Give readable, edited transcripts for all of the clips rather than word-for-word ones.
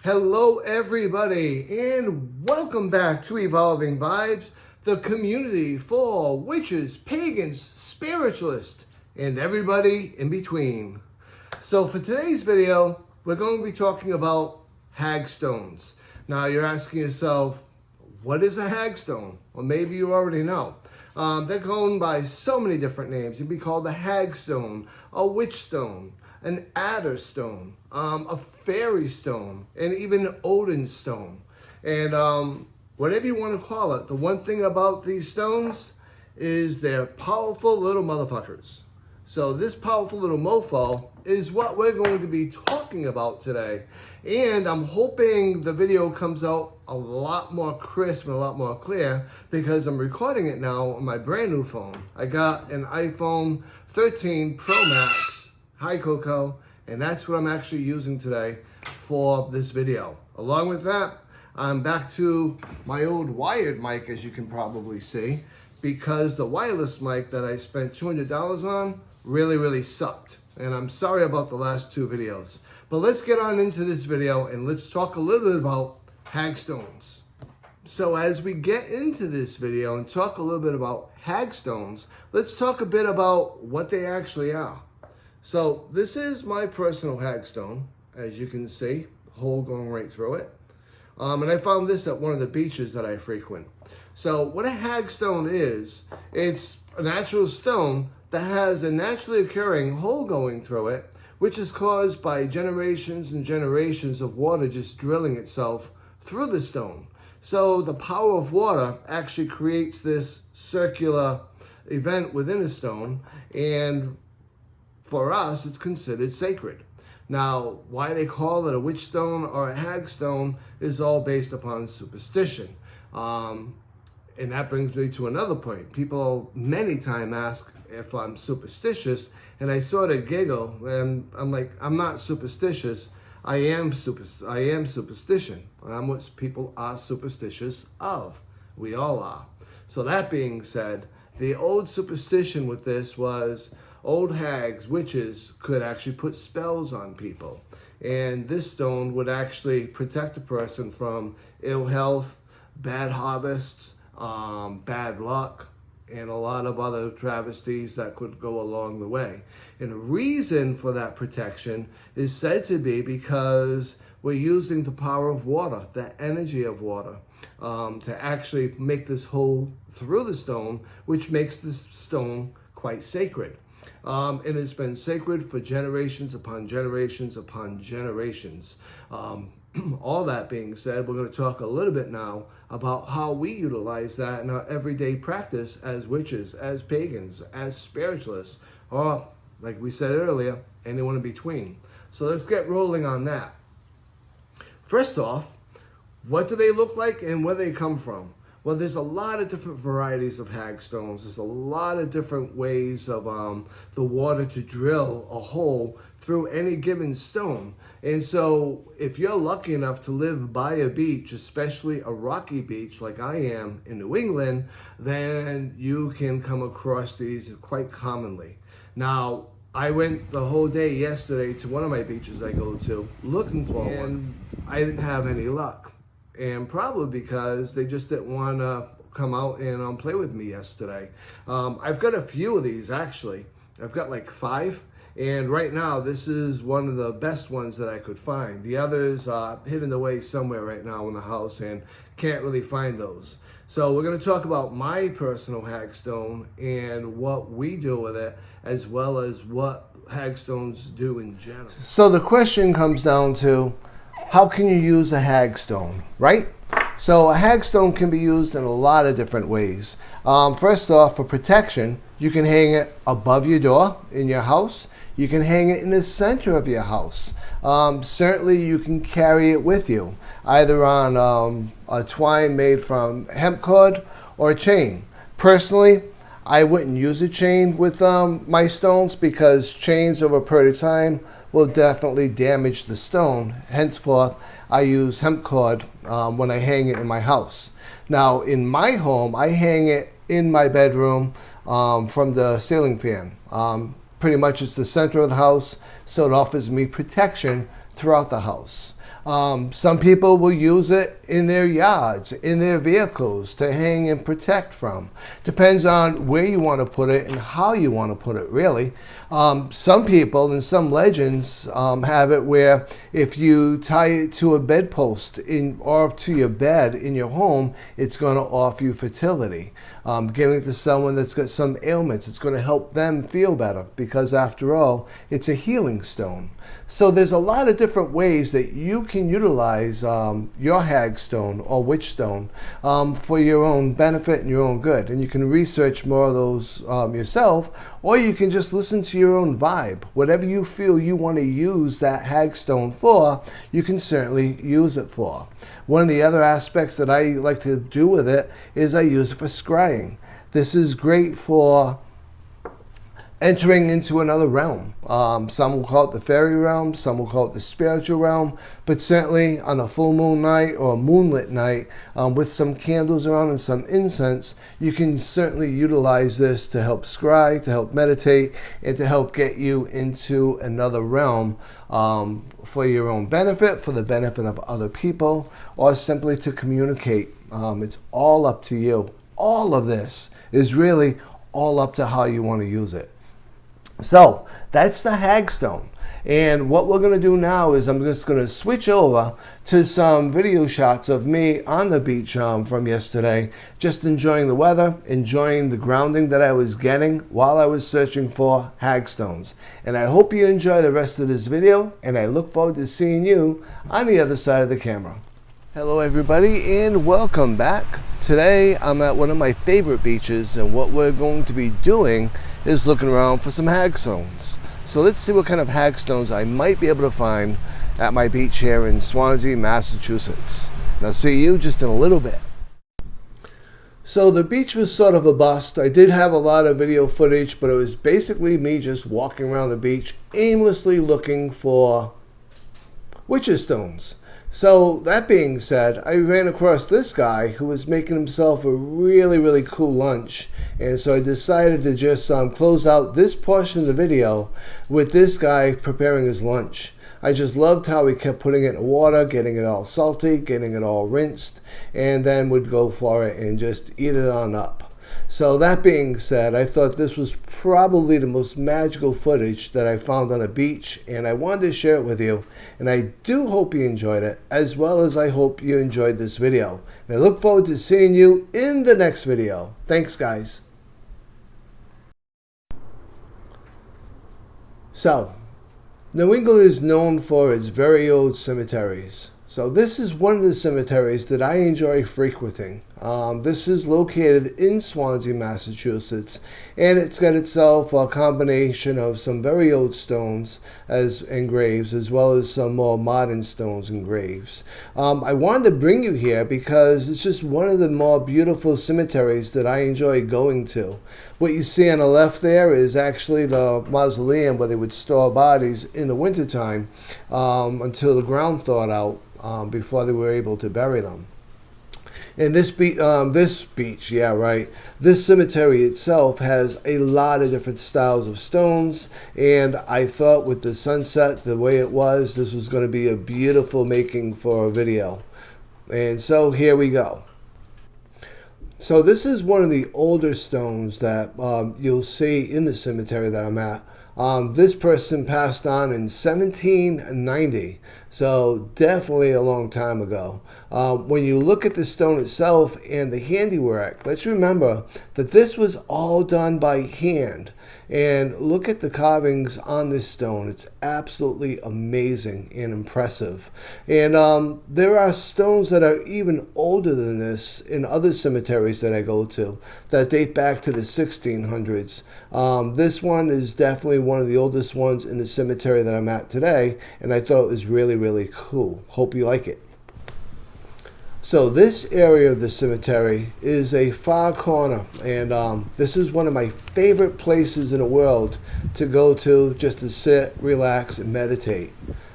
Hello everybody and welcome back to Evolving Vibes, the community for witches, pagans, spiritualists, and everybody in between. So for today's video, we're going to be talking about hagstones. Now you're asking yourself, what is a hagstone? Well, maybe you already know. They're known by so many different names. You'd be called a hagstone, a witch stone, an adder stone, a fairy stone, and even an Odin stone. And whatever you want to call it, the one thing about these stones is they're powerful little motherfuckers. So this powerful little mofo is what we're going to be talking about today. And I'm hoping the video comes out a lot more crisp and a lot more clear because I'm recording it now on my brand new phone. I got an iPhone 13 Pro Max, hi Coco, and that's what I'm actually using today for this video. Along with that, I'm back to my old wired mic, as you can probably see, because the wireless mic that I spent $200 on really sucked. And I'm sorry about the last two videos. But let's get on into this video and let's talk a little bit about hagstones. So as we get into this video and talk a little bit about hagstones, let's talk a bit about what they actually are. So this is my personal hagstone, as you can see, the hole going right through it. And I found this at one of the beaches that I frequent. So what a hagstone is, it's a natural stone that has a naturally occurring hole going through it, which is caused by generations and generations of water just drilling itself through the stone. So the power of water actually creates this circular event within a stone, and for us, it's considered sacred. Now, why they call it a witch stone or a hagstone is all based upon superstition. And that brings me to another point. People many times ask if I'm superstitious, and I sort of giggle, and I'm like, I'm not superstitious. I am superstition. I'm what people are superstitious of. We all are. So that being said, the old superstition with this was old hags, witches, could actually put spells on people. And this stone would actually protect a person from ill health, bad harvests, bad luck, and a lot of other travesties that could go along the way. And the reason for that protection is said to be because we're using the power of water, the energy of water, to actually make this hole through the stone, which makes this stone quite sacred. And it's been sacred for generations upon generations upon generations. All that being said, we're going to talk a little bit now about how we utilize that in our everyday practice as witches, as pagans, as spiritualists, or, like we said earlier, anyone in between. So let's get rolling on that. First off, what do they look like and where they come from? Well, there's a lot of different varieties of hagstones. There's a lot of different ways of the water to drill a hole through any given stone. And so if you're lucky enough to live by a beach, especially a rocky beach like I am in New England, then you can come across these quite commonly. Now, I went the whole day yesterday to one of my beaches I go to looking for one, and I didn't have any luck. And probably because they just didn't want to come out and play with me yesterday. I've got a few of these actually. I've got like 5. And right now, this is one of the best ones that I could find. The others are hidden away somewhere right now in the house and can't really find those. So we're going to talk about my personal hagstone and what we do with it, as well as what hagstones do in general. So the question comes down to, how can you use a hagstone, right? So a hagstone can be used in a lot of different ways. First off, for protection, you can hang it above your door in your house. You can hang it in the center of your house. Certainly you can carry it with you, either on a twine made from hemp cord or a chain. Personally, I wouldn't use a chain with my stones because chains over a period of time will definitely damage the stone. Henceforth, I use hemp cord when I hang it in my house. Now, in my home, I hang it in my bedroom from the ceiling fan. Pretty much it's the center of the house, so it offers me protection throughout the house. Some people will use it in their yards, in their vehicles to hang and protect from. Depends on where you want to put it and how you want to put it, really. Some people and some legends have it where if you tie it to a bedpost or to your bed in your home, it's going to offer you fertility. Giving it to someone that's got some ailments, it's going to help them feel better because after all, it's a healing stone. So there's a lot of different ways that you can utilize your hagstone or witch stone for your own benefit and your own good. And you can research more of those yourself, or you can just listen to your own vibe. Whatever you feel you want to use that hagstone for, you can certainly use it for. One of the other aspects that I like to do with it is I use it for scrying. This is great for entering into another realm. Some will call it the fairy realm, some will call it the spiritual realm, but certainly on a full moon night or a moonlit night with some candles around and some incense, you can certainly utilize this to help scry, to help meditate, and to help get you into another realm for your own benefit, for the benefit of other people, or simply to communicate. It's all up to you. All of this is really all up to how you want to use it. So that's the hagstone. And what we're going to do now is I'm just going to switch over to some video shots of me on the beach from yesterday, just enjoying the weather, enjoying the grounding that I was getting while I was searching for hagstones. And I hope you enjoy the rest of this video, and I look forward to seeing you on the other side of the camera. Hello everybody, and welcome back. Today I'm at one of my favorite beaches, and what we're going to be doing is looking around for some hagstones. So let's see what kind of hagstones I might be able to find at my beach here in Swansea, Massachusetts. And I'll see you just in a little bit. So the beach was sort of a bust. I did have a lot of video footage, but it was basically me just walking around the beach aimlessly looking for witches stones. So that being said, I ran across this guy who was making himself a really cool lunch, and so I decided to just close out this portion of the video with this guy preparing his lunch. I just loved how he kept putting it in water, getting it all salty, getting it all rinsed, and then would go for it and just eat it on up. So that being said, I thought this was probably the most magical footage that I found on a beach, and I wanted to share it with you. And I do hope you enjoyed it, as well as I hope you enjoyed this video. And I look forward to seeing you in the next video. Thanks, guys. So, New England is known for its very old cemeteries. So this is one of the cemeteries that I enjoy frequenting. This is located in Swansea, Massachusetts, and it's got itself a combination of some very old stones and graves, as well as some more modern stones and graves. I wanted to bring you here because it's just one of the more beautiful cemeteries that I enjoy going to. What you see on the left there is actually the mausoleum where they would store bodies in the wintertime until the ground thawed out before they were able to bury them. And this beach, yeah, right. This cemetery itself has a lot of different styles of stones, and I thought with the sunset the way it was, this was going to be a beautiful making for a video. And so here we go. So this is one of the older stones that you'll see in the cemetery that I'm at. This person passed on in 1790, so definitely a long time ago. When you look at the stone itself and the handiwork, let's remember that this was all done by hand. And look at the carvings on this stone. It's absolutely amazing and impressive. And there are stones that are even older than this in other cemeteries that I go to that date back to the 1600s. This one is definitely one of the oldest ones in the cemetery that I'm at today, and I thought it was really cool. Hope you like it. So this area of the cemetery is a far corner, and this is one of my favorite places in the world to go to just to sit, relax, and meditate.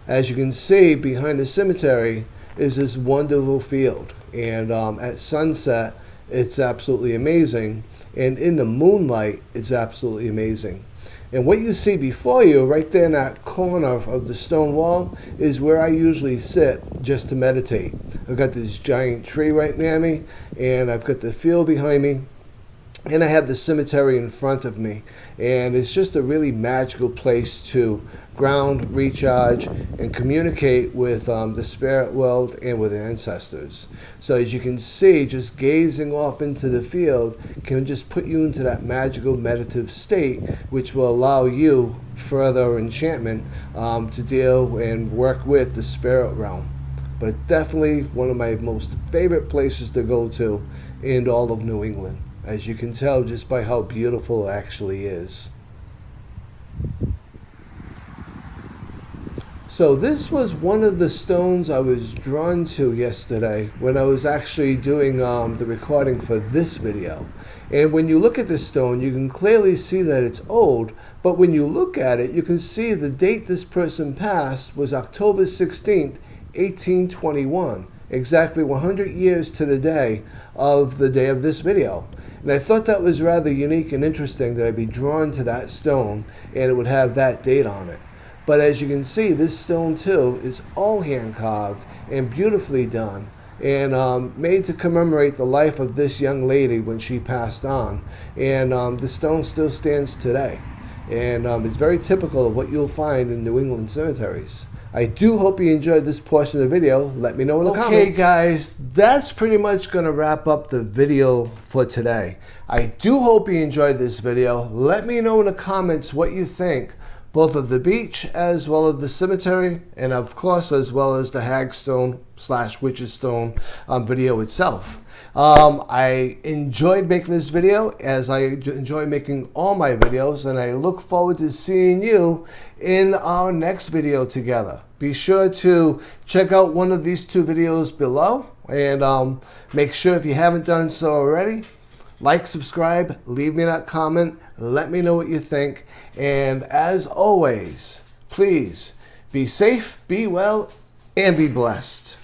As you can see, behind the cemetery is this wonderful field, and at sunset, it's absolutely amazing, and in the moonlight, it's absolutely amazing. And what you see before you, right there in that corner of the stone wall, is where I usually sit just to meditate. I've got this giant tree right near me, and I've got the field behind me, and I have the cemetery in front of me. And it's just a really magical place to ground, recharge, and communicate with the spirit world and with ancestors. So as you can see, just gazing off into the field can just put you into that magical meditative state, which will allow you further enchantment to deal and work with the spirit realm. But definitely one of my most favorite places to go to in all of New England, as you can tell just by how beautiful it actually is. So this was one of the stones I was drawn to yesterday when I was actually doing the recording for this video. And when you look at this stone, you can clearly see that it's old, but when you look at it, you can see the date this person passed was October 16th, 1821, exactly 100 years to the day of this video. And I thought that was rather unique and interesting that I'd be drawn to that stone and it would have that date on it. But as you can see, this stone too is all hand carved and beautifully done, and made to commemorate the life of this young lady when she passed on. And the stone still stands today. And it's very typical of what you'll find in New England cemeteries. I do hope you enjoyed this portion of the video. Let me know in the comments. Okay guys, that's pretty much going to wrap up the video for today. I do hope you enjoyed this video. Let me know in the comments what you think, both of the beach as well as the cemetery, and of course as well as the Hagstone / Witch's Stone video itself. I enjoyed making this video, as I enjoy making all my videos, and I look forward to seeing you in our next video together. Be sure to check out one of these two videos below, and make sure, if you haven't done so already, like, subscribe, leave me that comment, let me know what you think, and as always, please be safe, be well, and be blessed.